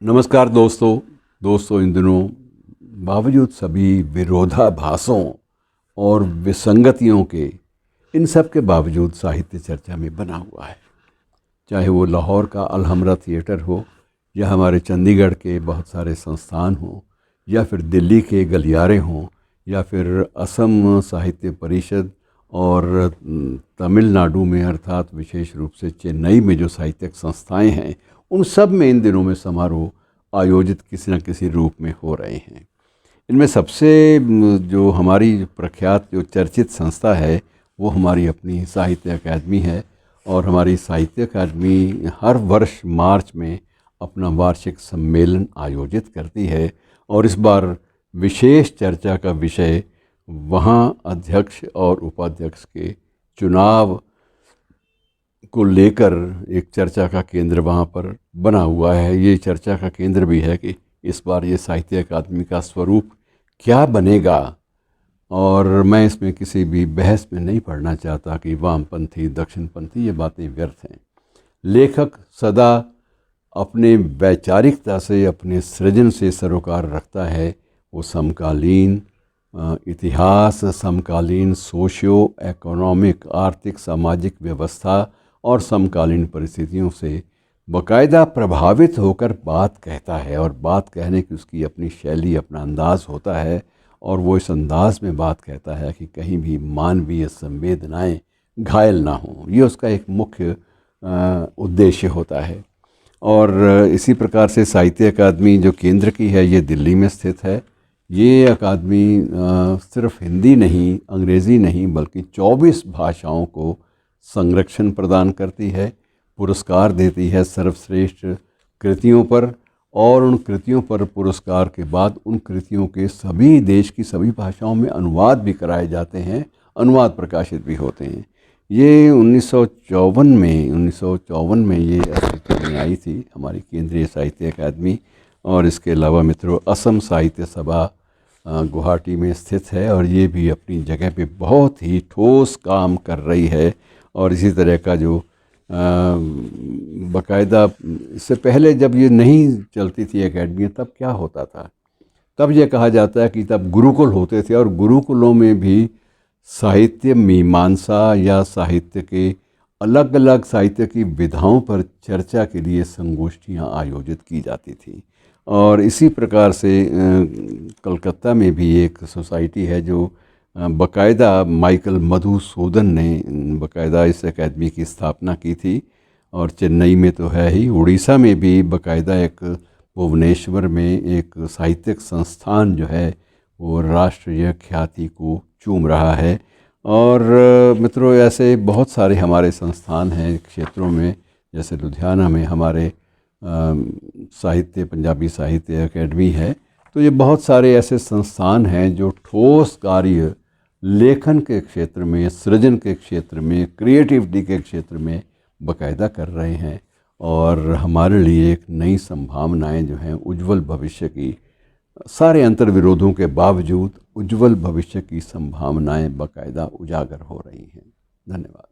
नमस्कार दोस्तों इन दिनों बावजूद सभी विरोधाभासों और विसंगतियों के, इन सब के बावजूद साहित्य चर्चा में बना हुआ है। चाहे वो लाहौर का अलहमरा थिएटर हो, या हमारे चंडीगढ़ के बहुत सारे संस्थान हों, या फिर दिल्ली के गलियारे हों, या फिर असम साहित्य परिषद और तमिलनाडु में अर्थात विशेष रूप से चेन्नई में जो साहित्यिक संस्थाएं हैं, उन सब में इन दिनों में समारोह आयोजित किसी न किसी रूप में हो रहे हैं। इनमें सबसे जो हमारी प्रख्यात जो चर्चित संस्था है वो हमारी अपनी साहित्य अकादमी है। और हमारी साहित्य अकादमी हर वर्ष मार्च में अपना वार्षिक सम्मेलन आयोजित करती है, और इस बार विशेष चर्चा का विषय वहाँ अध्यक्ष और उपाध्यक्ष के चुनाव को लेकर एक चर्चा का केंद्र वहाँ पर बना हुआ है। ये चर्चा का केंद्र भी है कि इस बार ये साहित्य अकादमी का स्वरूप क्या बनेगा। और मैं इसमें किसी भी बहस में नहीं पड़ना चाहता कि वामपंथी दक्षिणपंथी, ये बातें व्यर्थ हैं। लेखक सदा अपने वैचारिकता से, अपने सृजन से सरोकार रखता है। वो समकालीन इतिहास, समकालीन सोशियो इकोनॉमिक आर्थिक सामाजिक व्यवस्था और समकालीन परिस्थितियों से बाकायदा प्रभावित होकर बात कहता है, और बात कहने की उसकी अपनी शैली, अपना अंदाज़ होता है। और वो इस अंदाज़ में बात कहता है कि कहीं भी मानवीय संवेदनाएं घायल ना हों। ये उसका एक मुख्य उद्देश्य होता है। और इसी प्रकार से साहित्य अकादमी जो केंद्र की है, ये दिल्ली में स्थित है। ये अकादमी सिर्फ हिंदी नहीं, अंग्रेज़ी नहीं, बल्कि 24 भाषाओं को संरक्षण प्रदान करती है, पुरस्कार देती है सर्वश्रेष्ठ कृतियों पर, और उन कृतियों पर पुरस्कार के बाद उन कृतियों के सभी देश की सभी भाषाओं में अनुवाद भी कराए जाते हैं, अनुवाद प्रकाशित भी होते हैं। ये 1954 में ये अस्तित्व में आई थी हमारी केंद्रीय साहित्य अकादमी। और इसके अलावा मित्रों, असम साहित्य सभा गुवाहाटी में स्थित है, और ये भी अपनी जगह पे बहुत ही ठोस काम कर रही है। और इसी तरह का जो बाकायदा, इससे पहले जब ये नहीं चलती थी एकेडमी, तब क्या होता था, तब ये कहा जाता है कि तब गुरुकुल होते थे, और गुरुकुलों में भी साहित्य मीमांसा या साहित्य के अलग अलग साहित्य की विधाओं पर चर्चा के लिए संगोष्ठियाँ आयोजित की जाती थी। और इसी प्रकार से कलकत्ता में भी एक सोसाइटी है जो बाकायदा माइकल मधुसूदन ने बाकायदा इस एकेडमी की स्थापना की थी। और चेन्नई में तो है ही, उड़ीसा में भी बाकायदा एक भुवनेश्वर में एक साहित्यिक संस्थान जो है वो राष्ट्रीय ख्याति को चूम रहा है। और मित्रों, ऐसे बहुत सारे हमारे संस्थान हैं क्षेत्रों में, जैसे लुधियाना में हमारे साहित्य पंजाबी साहित्य अकेडमी है। तो ये बहुत सारे ऐसे संस्थान हैं जो ठोस कार्य लेखन के क्षेत्र में, सृजन के क्षेत्र में, क्रिएटिविटी के क्षेत्र में बाकायदा कर रहे हैं। और हमारे लिए एक नई संभावनाएं जो हैं, उज्जवल भविष्य की, सारे अंतर्विरोधों के बावजूद उज्जवल भविष्य की संभावनाएं बाकायदा उजागर हो रही हैं। धन्यवाद।